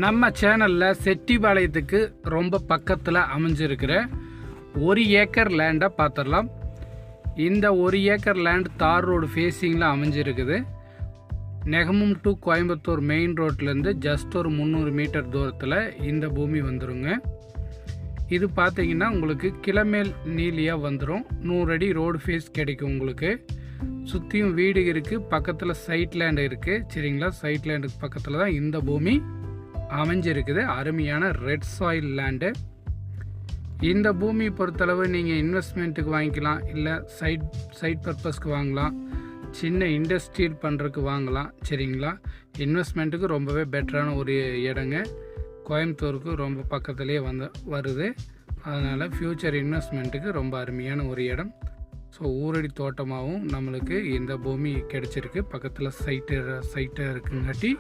நம்ம சேனலில் செட்டிபாளையத்துக்கு ரொம்ப பக்கத்தில் அமைஞ்சிருக்கிற 1 ஏக்கர் லேண்டை பார்த்துடலாம். இந்த 1 ஏக்கர் லேண்ட் தார் ரோடு ஃபேஸிங்கில் அமைஞ்சிருக்குது. நெகமம் டு கோயம்புத்தூர் மெயின் ரோட்லேருந்து ஜஸ்ட் ஒரு 300 மீட்டர் தூரத்தில் இந்த பூமி வந்துடுங்க. இது பார்த்தீங்கன்னா உங்களுக்கு கிளமேல் நீலியாக வந்துடும். 100 அடி ரோடு ஃபேஸ் கிடைக்கும். உங்களுக்கு சுற்றியும் வீடு இருக்குது, பக்கத்தில் சைட் லேண்டு இருக்குது. சரிங்களா, சைட் லேண்டுக்கு பக்கத்தில் தான் இந்த பூமி அமைஞ்சிருக்குது. அருமையான ரெட் சாயில் லேண்டு. இந்த பூமி பொறுத்தளவு நீங்கள் இன்வெஸ்ட்மெண்ட்டுக்கு வாங்கிக்கலாம், இல்லை சைட் பர்பஸ்க்கு வாங்கலாம், சின்ன இண்டஸ்ட்ரியல் பண்ணுறதுக்கு வாங்கலாம். சரிங்களா, இன்வெஸ்ட்மெண்ட்டுக்கு ரொம்பவே பெட்டரான ஒரு இடங்க. கோயம்புத்தூருக்கு ரொம்ப பக்கத்துலேயே வருது. அதனால் ஃப்யூச்சர் இன்வெஸ்ட்மெண்ட்டுக்கு ரொம்ப அருமையான ஒரு இடம். ஸோ ஊரடி தோட்டமாகவும் நம்மளுக்கு இந்த பூமி கிடச்சிருக்கு. பக்கத்தில் சைட்டு இருக்குங்காட்டி